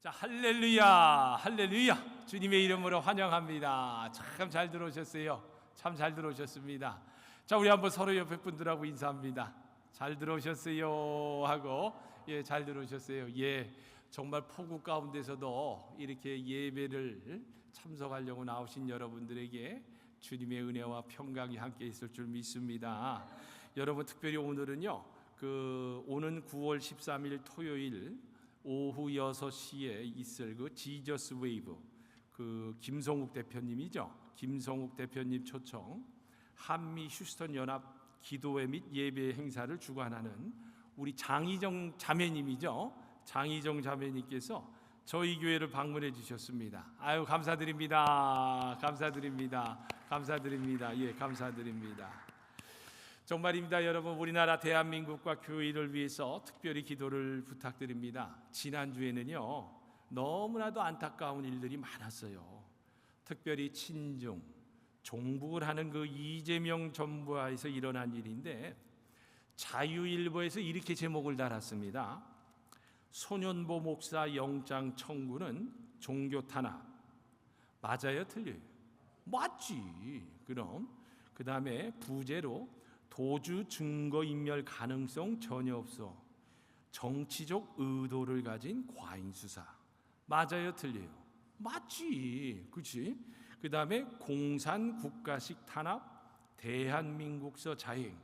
자, 할렐루야, 할렐루야. 주님의 이름으로 환영합니다. 참 잘 들어오셨어요. 참 잘 들어오셨습니다. 자, 우리 한번 서로 옆에 분들하고 인사합니다. 잘 들어오셨어요 하고, 잘 들어오셨어요. 정말 폭우 가운데서도 이렇게 예배를 참석하려고 나오신 여러분들에게 주님의 은혜와 평강이 함께 있을 줄 믿습니다. 여러분, 특별히 오늘은요, 오는 9월 13일 토요일 오후 6시에 있을 지저스 웨이브, 김성욱 대표님이죠. 김성욱 대표님 초청 한미 휴스턴 연합 기도회 및 예배 행사를 주관하는 우리 장희정 자매님이죠. 장희정 자매님께서 저희 교회를 방문해 주셨습니다. 아유, 감사드립니다. 감사드립니다. 감사드립니다. 감사드립니다. 정말입니다. 여러분, 우리나라 대한민국과 교회를 위해서 특별히 기도를 부탁드립니다. 지난주에는요, 너무나도 안타까운 일들이 많았어요. 특별히 친중, 종북을 하는 이재명 정부하에서 일어난 일인데, 자유일보에서 이렇게 제목을 달았습니다. 소년보 목사 영장 청구는 종교 탄압. 맞아요, 틀려요? 맞지. 그럼 그 다음에 부제로 도주 증거인멸 가능성 전혀 없어. 정치적 의도를 가진 과잉 수사. 맞아요, 틀려요? 맞지. 그렇지? 그 다음에 공산 국가식 탄압, 대한민국서 자행,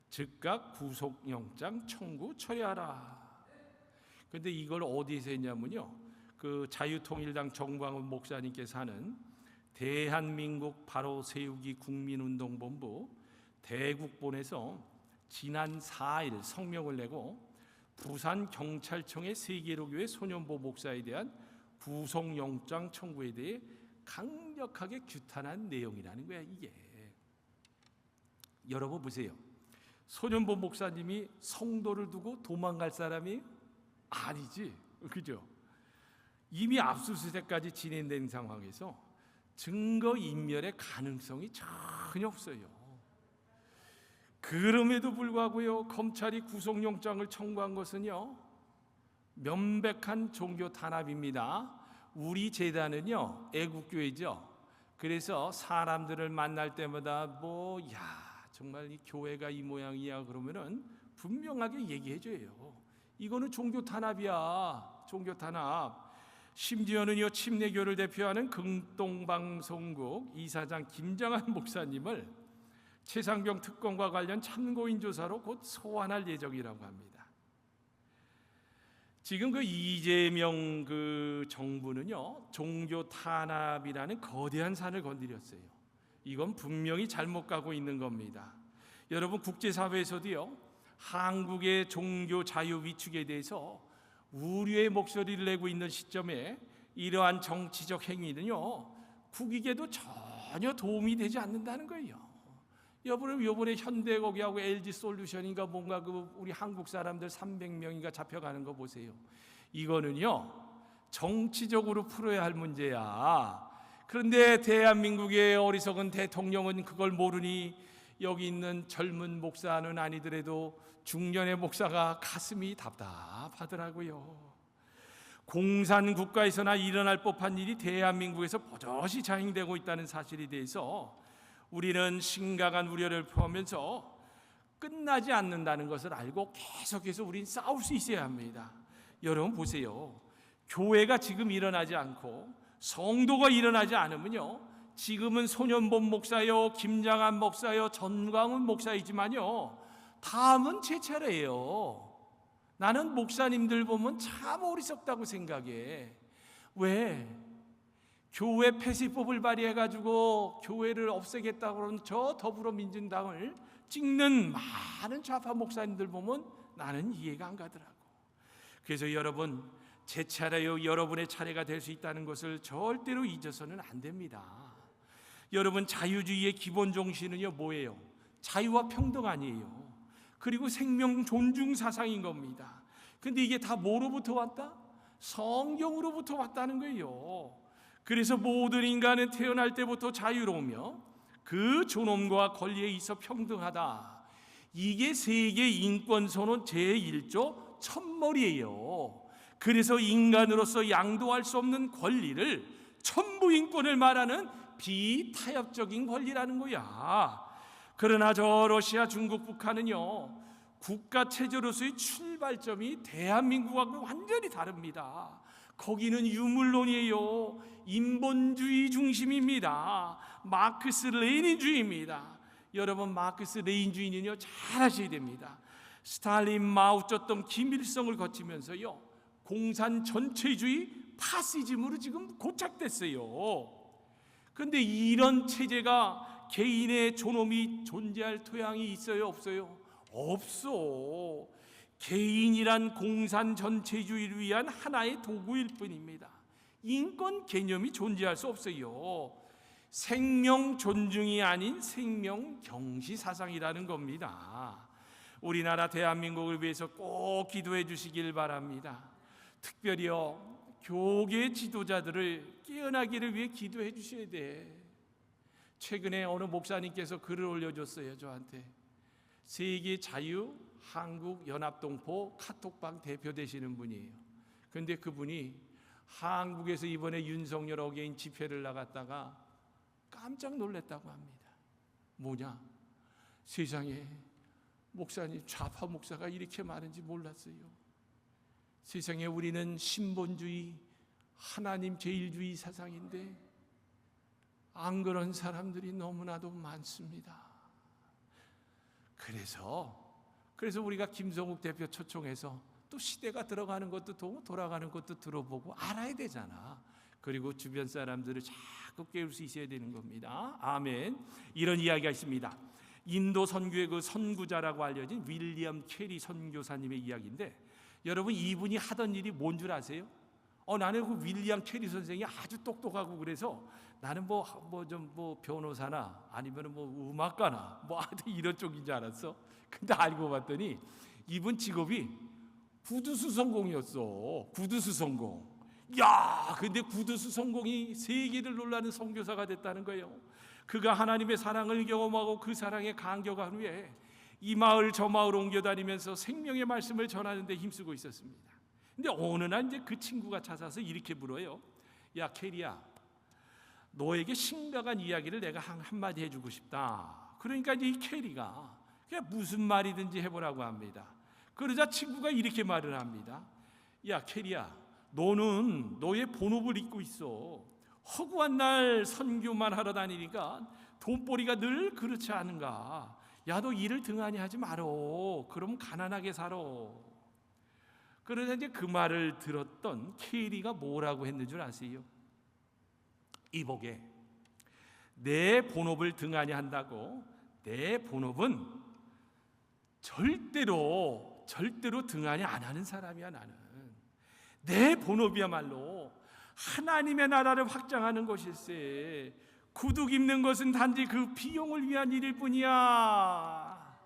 즉각 구속영장 청구 처리하라. 그런데 이걸 어디서 했냐면요, 자유통일당 정광훈 목사님께서 하는 대한민국 바로 세우기 국민운동본부 대국본에서 지난 4일 성명을 내고 부산경찰청의 세계로교회 소년보 목사에 대한 구속영장 청구에 대해 강력하게 규탄한 내용이라는 거야. 이게 여러분 보세요. 소년보 목사님이 성도를 두고 도망갈 사람이 아니지, 그죠? 이미 압수수색까지 진행된 상황에서 증거인멸의 가능성이 전혀 없어요. 그럼에도 불구하고요, 검찰이 구속영장을 청구한 것은요, 명백한 종교 탄압입니다. 우리 재단은요, 애국교회죠. 그래서 사람들을 만날 때마다 정말 이 교회가 이 모양이야 그러면은 분명하게 얘기해줘요. 이거는 종교 탄압이야, 종교 탄압. 심지어는요, 침례교를 대표하는 긍동방송국 이사장 김정한 목사님을 최상병 특검과 관련 참고인 조사로 곧 소환할 예정이라고 합니다. 지금 이재명 정부는요, 종교 탄압이라는 거대한 산을 건드렸어요. 이건 분명히 잘못 가고 있는 겁니다. 여러분, 국제사회에서도요, 한국의 종교 자유 위축에 대해서 우려의 목소리를 내고 있는 시점에 이러한 정치적 행위는요, 국익에도 전혀 도움이 되지 않는다는 거예요. 요번에 현대거기하고 LG솔루션인가 뭔가 우리 한국 사람들 300명인가 잡혀가는 거 보세요. 이거는요, 정치적으로 풀어야 할 문제야. 그런데 대한민국의 어리석은 대통령은 그걸 모르니 여기 있는 젊은 목사는 아니더라도 중년의 목사가 가슴이 답답하더라고요. 공산국가에서나 일어날 법한 일이 대한민국에서 버젓이 자행되고 있다는 사실에 대해서 우리는 심각한 우려를 표하면서 끝나지 않는다는 것을 알고 계속해서 우리는 싸울 수 있어야 합니다. 여러분 보세요. 교회가 지금 일어나지 않고 성도가 일어나지 않으면요, 지금은 소년본 목사요, 김장한 목사요, 전광훈 목사이지만요, 다음은 제 차례예요. 나는 목사님들 보면 참 어리석다고 생각해. 왜? 교회 폐쇄법을 발의해가지고 교회를 없애겠다고 하는 저 더불어민주당을 찍는 많은 좌파 목사님들 보면 나는 이해가 안 가더라고. 그래서 여러분, 제 차례요, 여러분의 차례가 될 수 있다는 것을 절대로 잊어서는 안 됩니다. 여러분, 자유주의의 기본 정신은요, 뭐예요? 자유와 평등 아니에요. 그리고 생명 존중 사상인 겁니다. 근데 이게 다 뭐로부터 왔다? 성경으로부터 왔다는 거예요. 그래서 모든 인간은 태어날 때부터 자유로우며 그 존엄과 권리에 있어 평등하다. 이게 세계 인권선언 제1조 첫머리예요. 그래서 인간으로서 양도할 수 없는 권리를, 천부인권을 말하는 비타협적인 권리라는 거야. 그러나 저 러시아, 중국, 북한은요, 국가 체제로서의 출발점이 대한민국하고 완전히 다릅니다. 거기는 유물론이에요. 인본주의 중심입니다. 마크스 레닌주의입니다. 여러분, 마크스 레닌주의는요, 잘 아셔야 됩니다. 스탈린, 마오쩌둥, 김일성을 거치면서요, 공산 전체주의 파시즘으로 지금 고착됐어요. 그런데 이런 체제가 개인의 존엄이 존재할 토양이 있어요, 없어요? 없어. 개인이란 공산 전체주의를 위한 하나의 도구일 뿐입니다. 인권 개념이 존재할 수 없어요. 생명 존중이 아닌 생명 경시 사상이라는 겁니다. 우리나라 대한민국을 위해서 꼭 기도해 주시길 바랍니다. 특별히요, 교계 지도자들을 깨어나기를 위해 기도해 주셔야 돼. 최근에 어느 목사님께서 글을 올려줬어요, 저한테. 세계 자유 한국 연합동포 카톡방 대표 되시는 분이에요. 그런데 그분이 한국에서 이번에 윤석열 어게인 집회를 나갔다가 깜짝 놀랐다고 합니다. 뭐냐? 세상에 목사님, 좌파 목사가 이렇게 많은지 몰랐어요. 세상에 우리는 신본주의, 하나님 제일주의 사상인데 안 그런 사람들이 너무나도 많습니다. 그래서 우리가 김성욱 대표 초청해서 또 시대가 들어가는 것도 돌아가는 것도 들어보고 알아야 되잖아. 그리고 주변 사람들을 자꾸 깨울 수 있어야 되는 겁니다. 아멘. 이런 이야기가 있습니다. 인도 선교의 그 선구자라고 알려진 윌리엄 캐리 선교사님의 이야기인데, 여러분, 이분이 하던 일이 뭔 줄 아세요? 나는 그 윌리엄 캐리 선생이 아주 똑똑하고 그래서 나는 뭐 변호사나 아니면 뭐 음악가나 뭐 이런 쪽인 줄 알았어. 근데 알고 봤더니 이분 직업이 구두수성공이었어. 구두수성공. 야, 근데 구두수성공이 세계를 놀라는 선교사가 됐다는 거예요. 그가 하나님의 사랑을 경험하고 그 사랑에 감격한 후에 이 마을 저 마을 옮겨 다니면서 생명의 말씀을 전하는 데 힘쓰고 있었습니다. 근데 어느 날 이제 그 친구가 찾아서 이렇게 물어요. 야, 캐리야, 너에게 심각한 이야기를 내가 한마디 해주고 싶다. 그러니까 이 캐리가 그냥 무슨 말이든지 해보라고 합니다. 그러자 친구가 이렇게 말을 합니다. 야, 캐리야, 너는 너의 본업을 잊고 있어. 허구한 날 선교만 하러 다니니까 돈벌이가 늘 그렇지 않은가. 야, 너 일을 등한히 하지 말어. 그럼 가난하게 살아. 그러자 이제 그 말을 들었던 캐리가 뭐라고 했는 줄 아세요? 이보게, 내 본업을 등한히 한다고 내 본업은 절대로 등한히 안 하는 사람이야. 나는 내 본업이야말로 하나님의 나라를 확장하는 것일세. 구두 입는 것은 단지 그 비용을 위한 일일 뿐이야.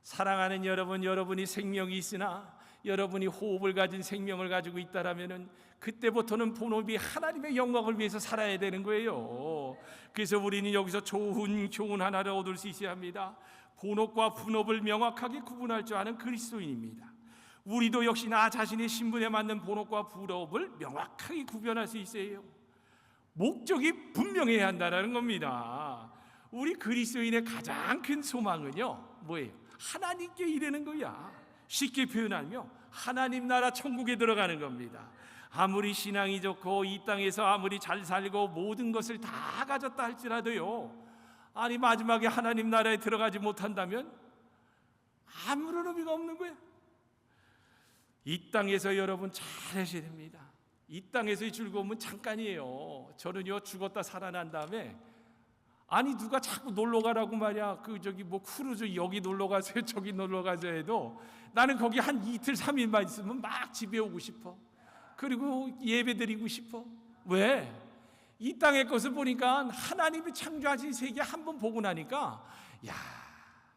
사랑하는 여러분, 여러분이 생명이 있으나 여러분이 호흡을 가진 생명을 가지고 있다라면은 그때부터는 본업이 하나님의 영광을 위해서 살아야 되는 거예요. 그래서 우리는 여기서 좋은 교훈 하나를 얻을 수 있어야 합니다. 본업과 분업을 명확하게 구분할 줄 아는 그리스도인입니다. 우리도 역시 나 자신의 신분에 맞는 본업과 분업을 명확하게 구별할 수 있어요. 목적이 분명해야 한다는 겁니다. 우리 그리스도인의 가장 큰 소망은요, 뭐예요? 하나님께 이르는 거야. 쉽게 표현하면 하나님 나라 천국에 들어가는 겁니다. 아무리 신앙이 좋고 이 땅에서 아무리 잘 살고 모든 것을 다 가졌다 할지라도요, 아니 마지막에 하나님 나라에 들어가지 못한다면 아무런 의미가 없는 거예요. 이 땅에서 여러분 잘 하셔야 됩니다. 이 땅에서의 즐거움은 잠깐이에요. 저는요, 죽었다 살아난 다음에 아니 누가 자꾸 놀러 가라고 말이야. 크루즈 여기 놀러 가세요, 저기 놀러 가세요 해도 나는 거기 한 이틀 3일만 있으면 막 집에 오고 싶어. 그리고 예배 드리고 싶어. 왜? 이 땅의 것을 보니까 하나님이 창조하신 세계 한번 보고 나니까 야,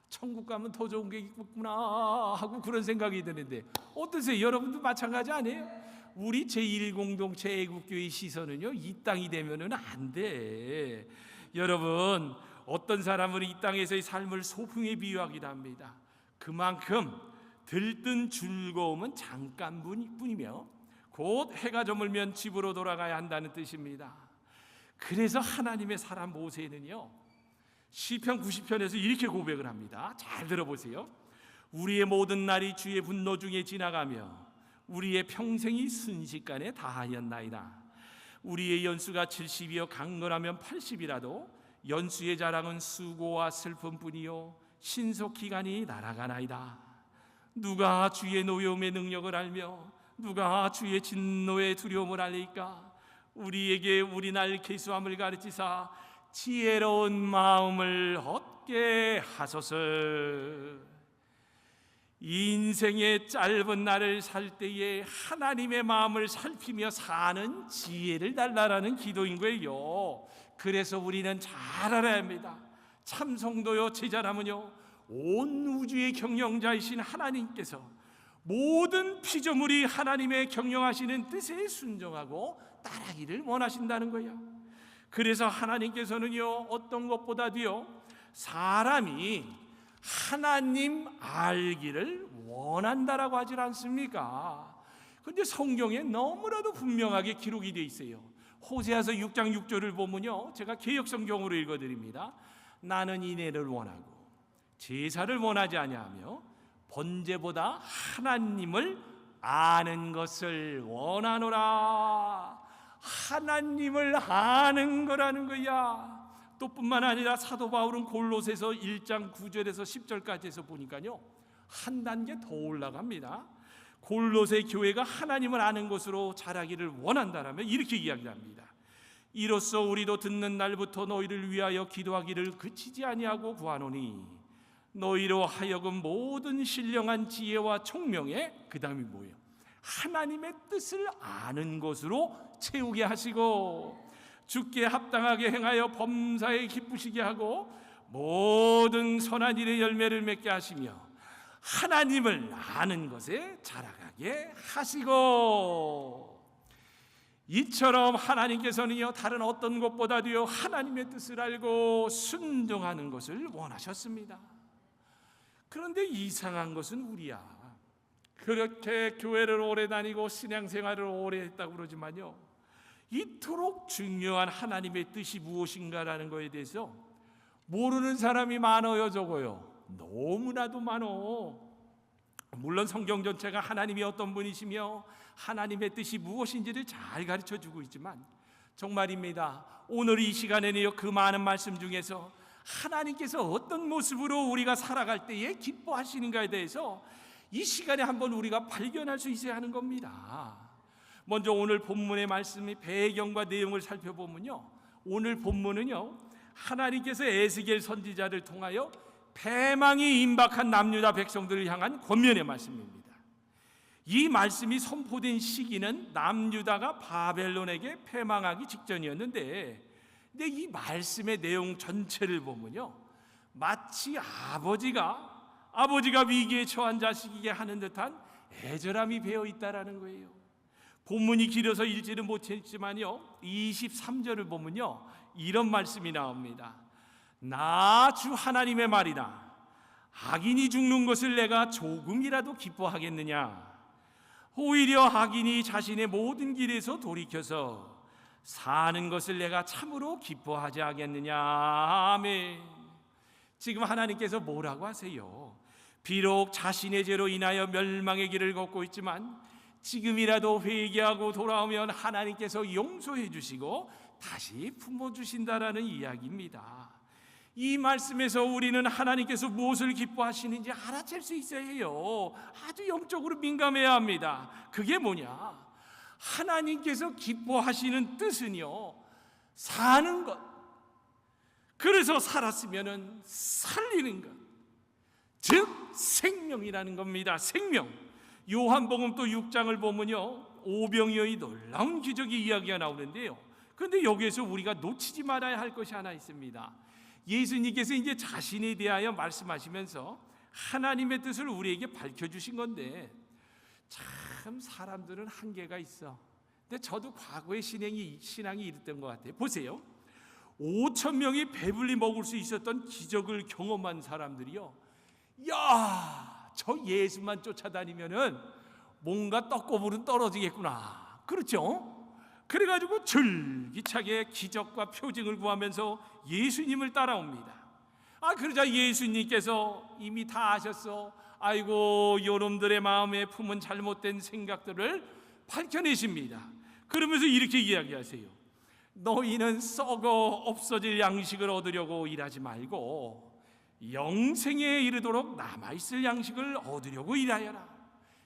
천국 가면 더 좋은 게 있구나 하고 그런 생각이 드는데, 어떠세요? 여러분도 마찬가지 아니에요? 우리 제1공동체 애국교회 시선은요, 이 땅이 되면은 안 돼. 여러분, 어떤 사람은 이 땅에서의 삶을 소풍에 비유하기도 합니다. 그만큼 들뜬 즐거움은 잠깐뿐이며 곧 해가 저물면 집으로 돌아가야 한다는 뜻입니다. 그래서 하나님의 사람 모세는요, 시편 90편에서 이렇게 고백을 합니다. 잘 들어보세요. 우리의 모든 날이 주의 분노 중에 지나가며 우리의 평생이 순식간에 다하였나이다. 우리의 연수가 70이요 강건하면 80이라도 연수의 자랑은 수고와 슬픔뿐이요 신속기간이 날아가나이다. 누가 주의 노여움의 능력을 알며 누가 주의 진노의 두려움을 알리까? 우리에게 우리 날 계수함을 가르치사 지혜로운 마음을 얻게 하소서. 인생의 짧은 날을 살 때에 하나님의 마음을 살피며 사는 지혜를 달라라는 기도인 거예요. 그래서 우리는 잘 알아야 합니다. 참 성도요, 제자라면요, 온 우주의 경영자이신 하나님께서 모든 피조물이 하나님의 경영하시는 뜻에 순종하고 따르기를 원하신다는 거예요. 그래서 하나님께서는요, 어떤 것보다도요, 사람이 하나님 알기를 원한다라고 하질 않습니까? 그런데 성경에 너무나도 분명하게 기록이 되어 있어요. 호세아서 6장 6절을 보면요, 제가 개역성경으로 읽어드립니다. 나는 인애를 원하고 제사를 원하지 아니하며 번제보다 하나님을 아는 것을 원하노라. 하나님을 아는 거라는 거야. 또 뿐만 아니라 사도 바울은 골로새서 1장 9절에서 10절까지에서 보니까요, 한 단계 더 올라갑니다. 골로새 교회가 하나님을 아는 것으로 자라기를 원한다라면 이렇게 이야기합니다. 이로써 우리도 듣는 날부터 너희를 위하여 기도하기를 그치지 아니하고 구하노니 너희로 하여금 모든 신령한 지혜와 총명에, 그 다음이 뭐예요? 하나님의 뜻을 아는 것으로 채우게 하시고 주께 합당하게 행하여 범사에 기쁘시게 하고 모든 선한 일의 열매를 맺게 하시며 하나님을 아는 것에 자라가게 하시고. 이처럼 하나님께서는요, 다른 어떤 것보다도요, 하나님의 뜻을 알고 순종하는 것을 원하셨습니다. 그런데 이상한 것은 우리야. 그렇게 교회를 오래 다니고 신앙생활을 오래 했다고 그러지만요, 이토록 중요한 하나님의 뜻이 무엇인가라는 것에 대해서 모르는 사람이 많아요, 적어요? 너무나도 많어. 물론 성경 전체가 하나님이 어떤 분이시며 하나님의 뜻이 무엇인지를 잘 가르쳐주고 있지만 정말입니다, 오늘 이 시간에는요, 그 많은 말씀 중에서 하나님께서 어떤 모습으로 우리가 살아갈 때에 기뻐하시는가에 대해서 이 시간에 한번 우리가 발견할 수 있어야 하는 겁니다. 먼저 오늘 본문의 말씀의 배경과 내용을 살펴보면요, 오늘 본문은요, 하나님께서 에스겔 선지자를 통하여 패망이 임박한 남유다 백성들을 향한 권면의 말씀입니다. 이 말씀이 선포된 시기는 남유다가 바벨론에게 패망하기 직전이었는데, 근데 이 말씀의 내용 전체를 보면요, 마치 아버지가 위기에 처한 자식에게 하는 듯한 애절함이 배어 있다라는 거예요. 본문이 길어서 읽지는 못했지만요, 23절을 보면요, 이런 말씀이 나옵니다. 나 주 하나님의 말이다. 악인이 죽는 것을 내가 조금이라도 기뻐하겠느냐? 오히려 악인이 자신의 모든 길에서 돌이켜서 사는 것을 내가 참으로 기뻐하지 하겠느냐? 아멘. 지금 하나님께서 뭐라고 하세요? 비록 자신의 죄로 인하여 멸망의 길을 걷고 있지만 지금이라도 회개하고 돌아오면 하나님께서 용서해 주시고 다시 품어주신다라는 이야기입니다. 이 말씀에서 우리는 하나님께서 무엇을 기뻐하시는지 알아챌 수 있어야 해요. 아주 영적으로 민감해야 합니다. 그게 뭐냐? 하나님께서 기뻐하시는 뜻은요, 사는 것, 그래서 살았으면 살리는 것, 즉 생명이라는 겁니다. 생명. 요한복음 또 6장을 보면요, 오병이어의 놀라운 기적의 이야기가 나오는데요, 그런데 여기에서 우리가 놓치지 말아야 할 것이 하나 있습니다. 예수님께서 이제 자신에 대하여 말씀하시면서 하나님의 뜻을 우리에게 밝혀주신 건데, 참 사람들은 한계가 있어. 근데 저도 과거의 신앙이 이랬던 것 같아요. 보세요, 5천 명이 배불리 먹을 수 있었던 기적을 경험한 사람들이요, 야, 저 예수만 쫓아다니면은 뭔가 떡고물은 떨어지겠구나. 그렇죠? 그래가지고 줄기차게 기적과 표징을 구하면서 예수님을 따라옵니다. 그러자 예수님께서 이미 다 아셨어. 아이고, 요놈들의 마음에 품은 잘못된 생각들을 밝혀내십니다. 그러면서 이렇게 이야기하세요. 너희는 썩어 없어질 양식을 얻으려고 일하지 말고 영생에 이르도록 남아있을 양식을 얻으려고 일하여라.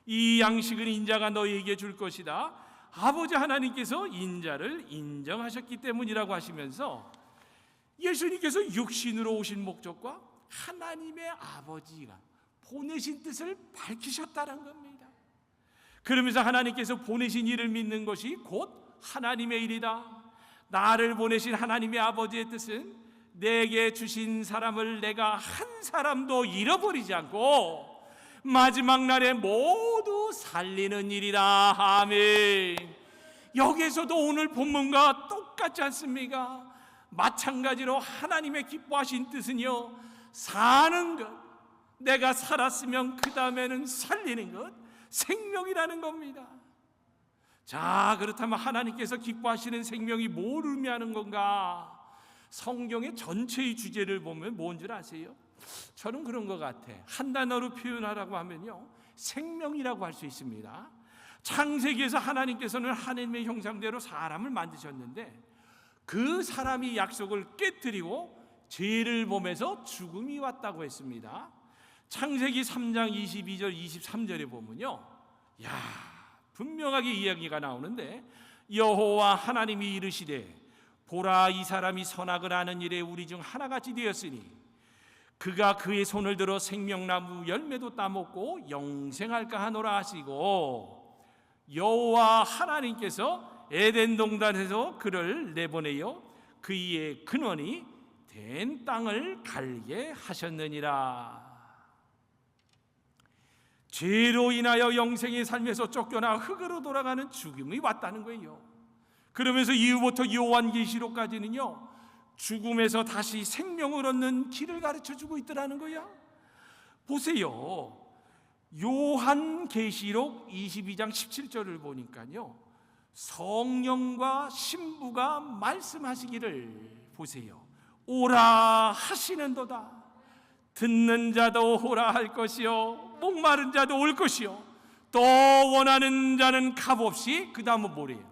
이 양식은 인자가 너희에게 줄 것이다. 아버지 하나님께서 인자를 인정하셨기 때문이라고 하시면서 예수님께서 육신으로 오신 목적과 하나님의 아버지가 보내신 뜻을 밝히셨다는 겁니다. 그러면서 하나님께서 보내신 일을 믿는 것이 곧 하나님의 일이다. 나를 보내신 하나님의 아버지의 뜻은 내게 주신 사람을 내가 한 사람도 잃어버리지 않고 마지막 날에 모두 살리는 일이라. 아멘. 여기에서도 오늘 본문과 똑같지 않습니까? 마찬가지로 하나님의 기뻐하신 뜻은요, 사는 것, 내가 살았으면 그 다음에는 살리는 것, 생명이라는 겁니다. 자, 그렇다면 하나님께서 기뻐하시는 생명이 뭘 의미하는 건가? 성경의 전체의 주제를 보면 뭔 줄 아세요? 저는 그런 것 같아. 한 단어로 표현하라고 하면요, 생명이라고 할 수 있습니다. 창세기에서 하나님께서는 하나님의 형상대로 사람을 만드셨는데 그 사람이 약속을 깨뜨리고 죄를 범해서 죽음이 왔다고 했습니다. 창세기 3장 22절 23절에 보면요, 분명하게 이야기가 나오는데 여호와 하나님이 이르시되 보라, 이 사람이 선악을 아는 일에 우리 중 하나같이 되었으니 그가 그의 손을 들어 생명나무 열매도 따먹고 영생할까 하노라 하시고, 여호와 하나님께서 에덴 동산에서 그를 내보내어 그의 근원이 된 땅을 갈게 하셨느니라. 죄로 인하여 영생의 삶에서 쫓겨나 흙으로 돌아가는 죽음이 왔다는 거예요. 그러면서 이후부터 요한계시록까지는요, 죽음에서 다시 생명을 얻는 길을 가르쳐주고 있더라는 거야. 보세요, 요한계시록 22장 17절을 보니까요, 성령과 신부가 말씀하시기를 보세요. 오라 하시는도다. 듣는 자도 오라 할 것이요, 목마른 자도 올 것이요, 또 원하는 자는 값없이, 그 다음은 뭐래요?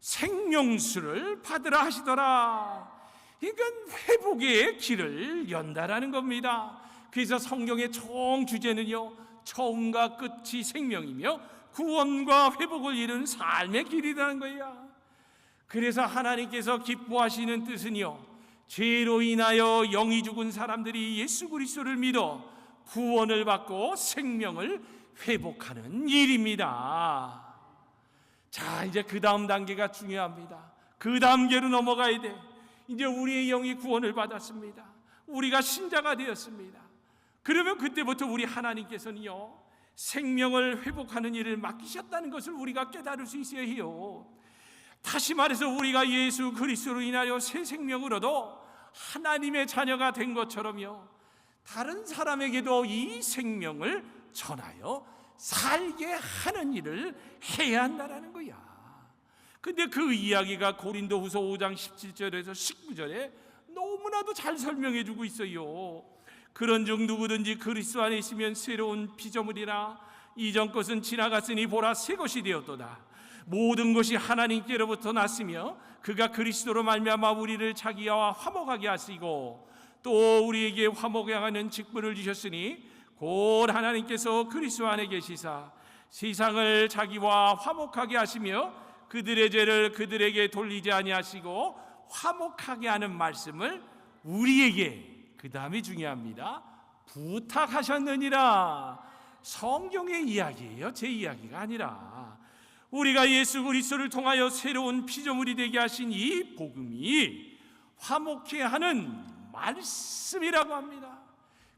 생명수를 받으라 하시더라. 이건 회복의 길을 연다라는 겁니다. 그래서 성경의 총 주제는요, 처음과 끝이 생명이며 구원과 회복을 이루는 삶의 길이라는 거야. 그래서 하나님께서 기뻐하시는 뜻은요, 죄로 인하여 영이 죽은 사람들이 예수 그리스도를 믿어 구원을 받고 생명을 회복하는 일입니다. 자, 이제 그 다음 단계가 중요합니다. 그 단계로 넘어가야 돼. 이제 우리의 영이 구원을 받았습니다. 우리가 신자가 되었습니다. 그러면 그때부터 우리 하나님께서는요, 생명을 회복하는 일을 맡기셨다는 것을 우리가 깨달을 수 있어야 해요. 다시 말해서 우리가 예수 그리스도로 인하여 새 생명을 얻어 하나님의 자녀가 된 것처럼요, 다른 사람에게도 이 생명을 전하여 살게 하는 일을 해야 한다는 거야. 근데 그 이야기가 고린도후서 5장 17절에서 19절에 너무나도 잘 설명해 주고 있어요. 그런즉 누구든지 그리스도 안에 있으면 새로운 피조물이라, 이전 것은 지나갔으니 보라 새 것이 되었도다. 모든 것이 하나님께로부터 났으며 그가 그리스도로 말미암아 우리를 자기와 화목하게 하시고 또 우리에게 화목에 하는 직분을 주셨으니 곧 하나님께서 그리스도 안에 계시사 세상을 자기와 화목하게 하시며 그들의 죄를 그들에게 돌리지 아니하시고 화목하게 하는 말씀을 우리에게, 그 다음이 중요합니다, 부탁하셨느니라. 성경의 이야기예요, 제 이야기가 아니라. 우리가 예수 그리스도를 통하여 새로운 피조물이 되게 하신 이 복음이 화목케 하는 말씀이라고 합니다.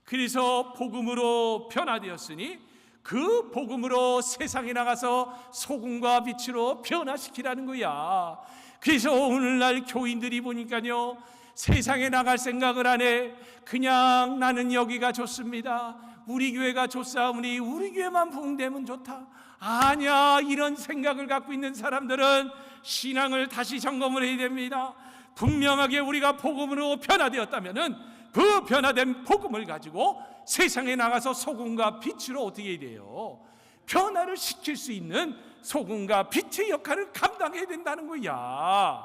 그래서 복음으로 변화되었으니 그 복음으로 세상에 나가서 소금과 빛으로 변화시키라는 거야. 그래서 오늘날 교인들이 보니까요, 세상에 나갈 생각을 안 해. 그냥 나는 여기가 좋습니다, 우리 교회가 좋사오니 우리 교회만 부흥되면 좋다, 아니야, 이런 생각을 갖고 있는 사람들은 신앙을 다시 점검을 해야 됩니다. 분명하게 우리가 복음으로 변화되었다면은 그 변화된 복음을 가지고 세상에 나가서 소금과 빛으로 어떻게 해야 돼요? 변화를 시킬 수 있는 소금과 빛의 역할을 감당해야 된다는 거야.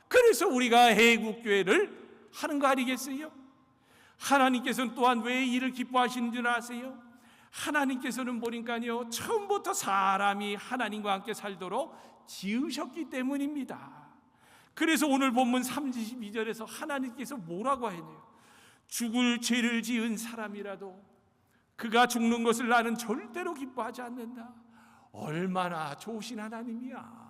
그래서 우리가 애국교회를 하는 거 아니겠어요? 하나님께서는 또한 왜 이를 기뻐하시는 줄 아세요? 하나님께서는 보니까요, 처음부터 사람이 하나님과 함께 살도록 지으셨기 때문입니다. 그래서 오늘 본문 32절에서 하나님께서 뭐라고 하네요? 죽을 죄를 지은 사람이라도 그가 죽는 것을 나는 절대로 기뻐하지 않는다. 얼마나 좋으신 하나님이야.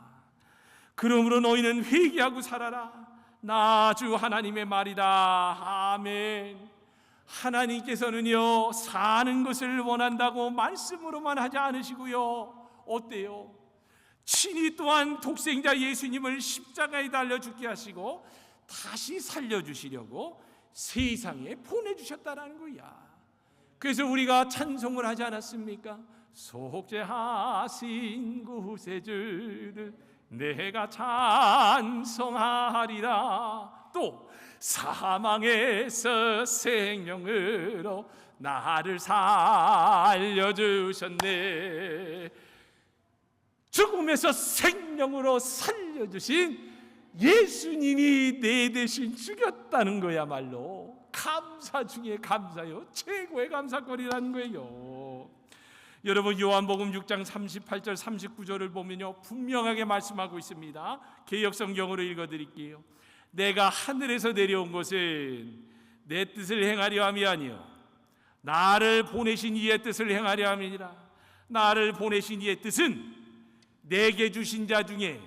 그러므로 너희는 회개하고 살아라. 나 주 하나님의 말이다. 아멘. 하나님께서는요, 사는 것을 원한다고 말씀으로만 하지 않으시고요, 어때요? 친히 또한 독생자 예수님을 십자가에 달려 죽게 하시고 다시 살려주시려고 세상에 보내주셨다는 거야. 그래서 우리가 찬송을 하지 않았습니까? 속죄하신 구세주를 내가 찬송하리라. 또 사망에서 생명으로 나를 살려주셨네. 죽음에서 생명으로 살려주신 예수님이 내 대신 죽였다는 거야말로 감사 중에 감사요, 최고의 감사거리라는 거예요. 여러분, 요한복음 6장 38절 39절을 보면요, 분명하게 말씀하고 있습니다. 개역성경으로 읽어드릴게요. 내가 하늘에서 내려온 것은 내 뜻을 행하려 함이 아니요 나를 보내신 이의 뜻을 행하려 함이니라. 나를 보내신 이의 뜻은 내게 주신 자 중에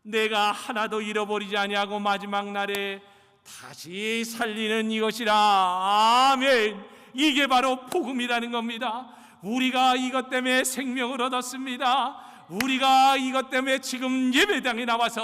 내가 하나도 잃어버리지 아니하고 마지막 날에 다시 살리는 이것이라. 아멘. 이게 바로 복음이라는 겁니다. 우리가 이것 때문에 생명을 얻었습니다. 우리가 이것 때문에 지금 예배당에 나와서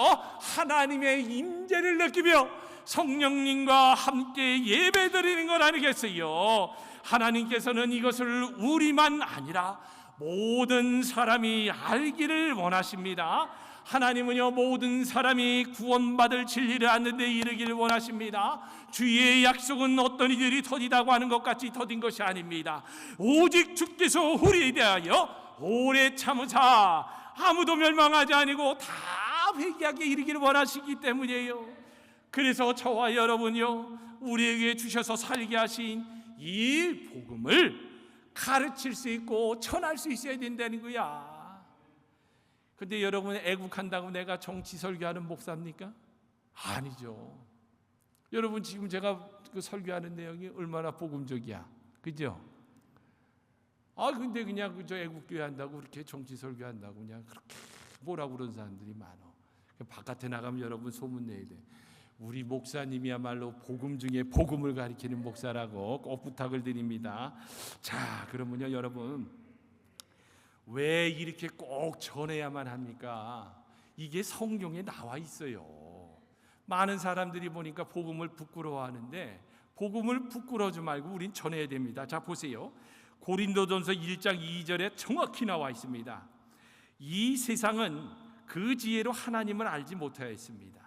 하나님의 임재를 느끼며 성령님과 함께 예배드리는 것 아니겠어요? 하나님께서는 이것을 우리만 아니라 모든 사람이 알기를 원하십니다. 하나님은요, 모든 사람이 구원받을 진리를 아는 데 이르기를 원하십니다. 주의 약속은 어떤 이들이 더디다고 하는 것 같이 더딘 것이 아닙니다. 오직 주께서 우리에 대하여 오래 참으사 아무도 멸망하지 아니고 다 회개하게 이르기를 원하시기 때문이에요. 그래서 저와 여러분요, 우리에게 주셔서 살게 하신 이 복음을 가르칠 수 있고 전할 수 있어야 된다는 거야. 근데 여러분, 애국한다고 내가 정치 설교하는 목사입니까? 아니죠. 여러분, 지금 제가 그 설교하는 내용이 얼마나 복음적이야, 그죠? 근데 그냥 저 애국교회 한다고 그렇게 정치 설교한다고 그냥 그렇게 뭐라고 그런 사람들이 많아. 바깥에 나가면 여러분 소문 내야 돼. 우리 목사님이야말로 복음 중에 복음을 가리키는 목사라고 꼭 부탁을 드립니다. 자, 그러면요, 여러분, 왜 이렇게 꼭 전해야만 합니까? 이게 성경에 나와 있어요. 많은 사람들이 보니까 복음을 부끄러워하는데 복음을 부끄러워하지 말고 우린 전해야 됩니다. 자, 보세요. 고린도전서 1장 2절에 정확히 나와 있습니다. 이 세상은 그 지혜로 하나님을 알지 못하였습니다.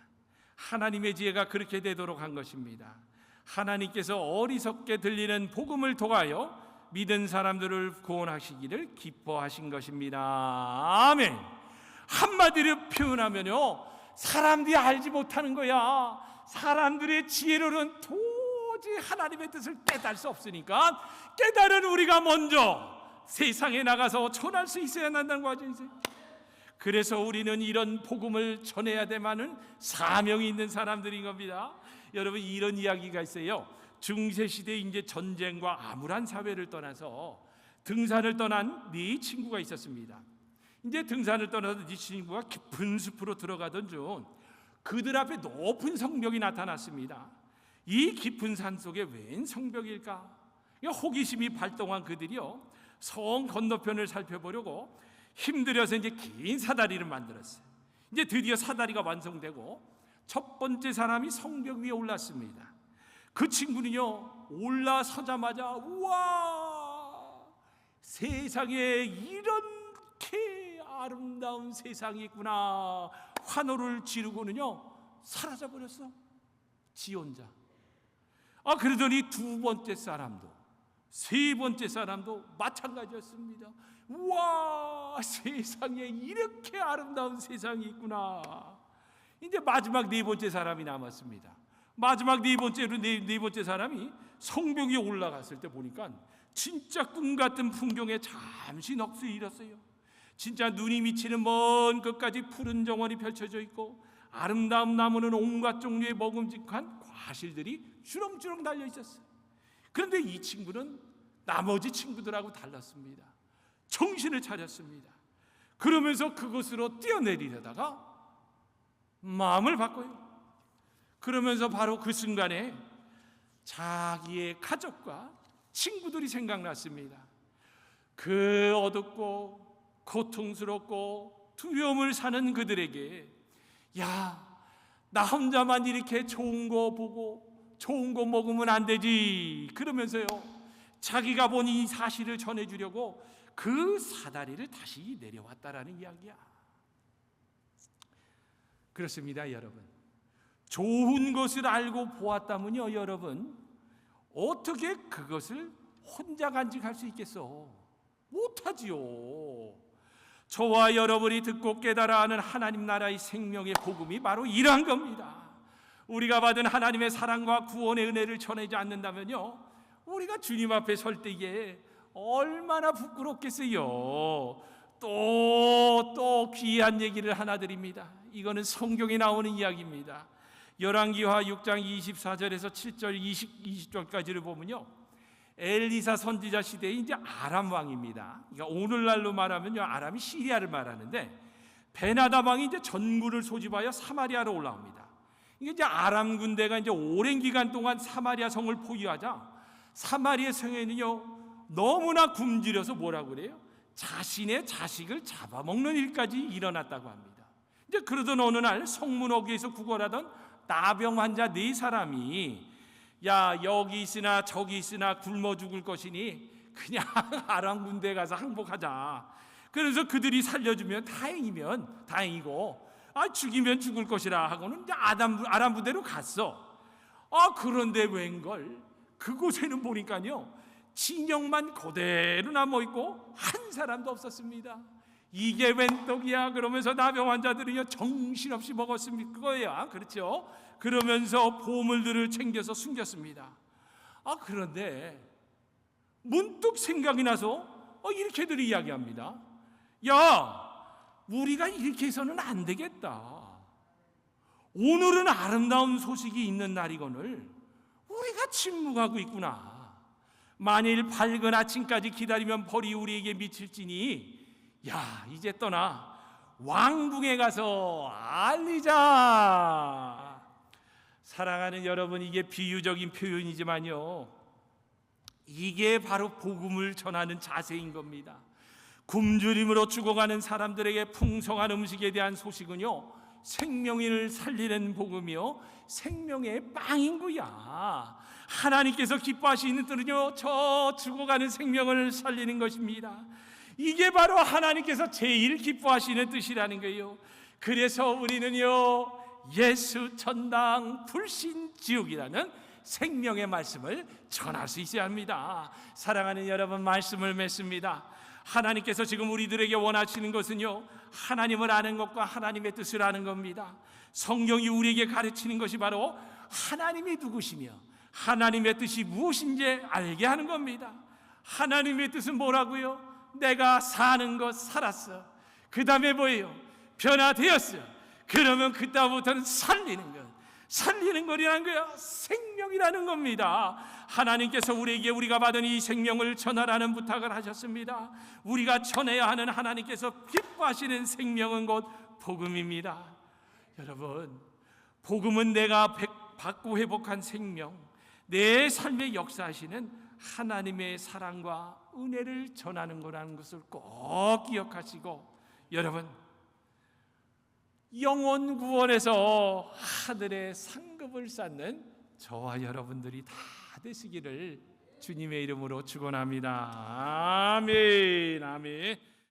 하나님의 지혜가 그렇게 되도록 한 것입니다. 하나님께서 어리석게 들리는 복음을 통하여 믿은 사람들을 구원하시기를 기뻐하신 것입니다. 아멘. 한마디로 표현하면요, 사람들이 알지 못하는 거야. 사람들의 지혜로는 도저히 하나님의 뜻을 깨달을 수 없으니까 깨달은 우리가 먼저 세상에 나가서 전할 수 있어야 한다는 거죠. 그래서 우리는 이런 복음을 전해야 되만은 사명이 있는 사람들인 겁니다. 여러분, 이런 이야기가 있어요. 중세시대 이제 전쟁과 암울한 사회를 떠나서 등산을 떠난 네 친구가 있었습니다. 이제 등산을 떠나서 네 친구가 깊은 숲으로 들어가던 중 그들 앞에 높은 성벽이 나타났습니다. 이 깊은 산 속에 웬 성벽일까? 호기심이 발동한 그들이요, 성 건너편을 살펴보려고 힘들여서 이제 긴 사다리를 만들었어요. 이제 드디어 사다리가 완성되고 첫 번째 사람이 성벽 위에 올랐습니다. 그 친구는요, 올라서자마자 우와, 세상에 이런 이렇게 아름다운 세상이 있구나 환호를 지르고는요 사라져 버렸어. 지 혼자. 그러더니 두 번째 사람도 세 번째 사람도 마찬가지였습니다. 와, 세상에 이렇게 아름다운 세상이 있구나. 이제 마지막 네 번째 사람이 남았습니다. 마지막 네 번째 사람이 성벽에 올라갔을 때 보니까 진짜 꿈 같은 풍경에 잠시 넋을 잃었어요. 진짜 눈이 미치는 먼 끝까지 푸른 정원이 펼쳐져 있고 아름다운 나무는 온갖 종류의 먹음직한 과실들이 주렁주렁 달려 있었어요. 그런데 이 친구는 나머지 친구들하고 달랐습니다. 정신을 차렸습니다. 그러면서 그곳으로 뛰어내리려다가 마음을 바꿔요. 그러면서 바로 그 순간에 자기의 가족과 친구들이 생각났습니다. 그 어둡고 고통스럽고 두려움을 사는 그들에게 야, 나 혼자만 이렇게 좋은 거 보고 좋은 거 먹으면 안 되지. 그러면서요 자기가 본 이 사실을 전해주려고 그 사다리를 다시 내려왔다라는 이야기야. 그렇습니다, 여러분. 좋은 것을 알고 보았다면요, 여러분, 어떻게 그것을 혼자 간직할 수 있겠어? 못하지요. 저와 여러분이 듣고 깨달아 하는 하나님 나라의 생명의 복음이 바로 이러한 겁니다. 우리가 받은 하나님의 사랑과 구원의 은혜를 전하지 않는다면요, 우리가 주님 앞에 설 때에 얼마나 부끄럽겠어요. 또 귀한 얘기를 하나 드립니다. 이거는 성경에 나오는 이야기입니다. 열왕기하 6장 24절에서 7절 20절까지를 보면요, 엘리사 선지자 시대에 이제 아람 왕입니다. 그러니까 오늘날로 말하면요, 아람이 시리아를 말하는데 베나다 왕이 이제 전군을 소집하여 사마리아로 올라옵니다. 이게 이제 아람 군대가 이제 오랜 기간 동안 사마리아 성을 포위하자 사마리아 성에는요 너무나 굶주려서 뭐라고 그래요? 자신의 자식을 잡아먹는 일까지 일어났다고 합니다. 이제 그러던 어느 날 성문 어귀에서 구걸하던 나병 환자 4사람이 야, 여기 있으나 저기 있으나 굶어 죽을 것이니 그냥 아람 군대에 가서 항복하자. 그래서 그들이 살려주면 다행이고 죽이면 죽을 것이라 하고는 이제 아람 부대로 갔어. 그런데 웬걸 그곳에는 보니까요 진영만 그대로 남아있고 한 사람도 없었습니다. 이게 웬 떡이야 그러면서 나병 환자들은요 정신없이 먹었습니다. 그거야, 그렇죠? 그러면서 보물들을 챙겨서 숨겼습니다. 그런데 문득 생각이 나서 이렇게들 이야기합니다. 야, 우리가 이렇게 해서는 안 되겠다. 오늘은 아름다운 소식이 있는 날이거늘 우리가 침묵하고 있구나. 만일 밝은 아침까지 기다리면 벌이 우리에게 미칠지니 야, 이제 떠나 왕궁에 가서 알리자. 사랑하는 여러분, 이게 비유적인 표현이지만요 이게 바로 복음을 전하는 자세인 겁니다. 굶주림으로 죽어가는 사람들에게 풍성한 음식에 대한 소식은요 생명을 살리는 복음이요 생명의 빵인 거야. 하나님께서 기뻐하시는 뜻은요 저 죽어가는 생명을 살리는 것입니다. 이게 바로 하나님께서 제일 기뻐하시는 뜻이라는 거예요. 그래서 우리는요 예수 천당 불신 지옥이라는 생명의 말씀을 전할 수 있어야 합니다. 사랑하는 여러분, 말씀을 맺습니다. 하나님께서 지금 우리들에게 원하시는 것은요 하나님을 아는 것과 하나님의 뜻을 아는 겁니다. 성경이 우리에게 가르치는 것이 바로 하나님이 누구시며 하나님의 뜻이 무엇인지 알게 하는 겁니다. 하나님의 뜻은 뭐라고요? 내가 사는 것 살았어. 그 다음에 뭐예요? 변화되었어. 그러면 그 다음부터는 살리는 것. 살리는 것이라는 거야 생명이라는 겁니다. 하나님께서 우리에게 우리가 받은 이 생명을 전하라는 부탁을 하셨습니다. 우리가 전해야 하는 하나님께서 기뻐하시는 생명은 곧 복음입니다. 여러분, 복음은 내가 받고 회복한 생명, 내 삶에 역사하시는 하나님의 사랑과 은혜를 전하는 거라는 것을 꼭 기억하시고, 여러분, 영혼 구원에서 하늘의 상급을 쌓는 저와 여러분들이 다 되시기를 주님의 이름으로 축원합니다. 아멘, 아멘.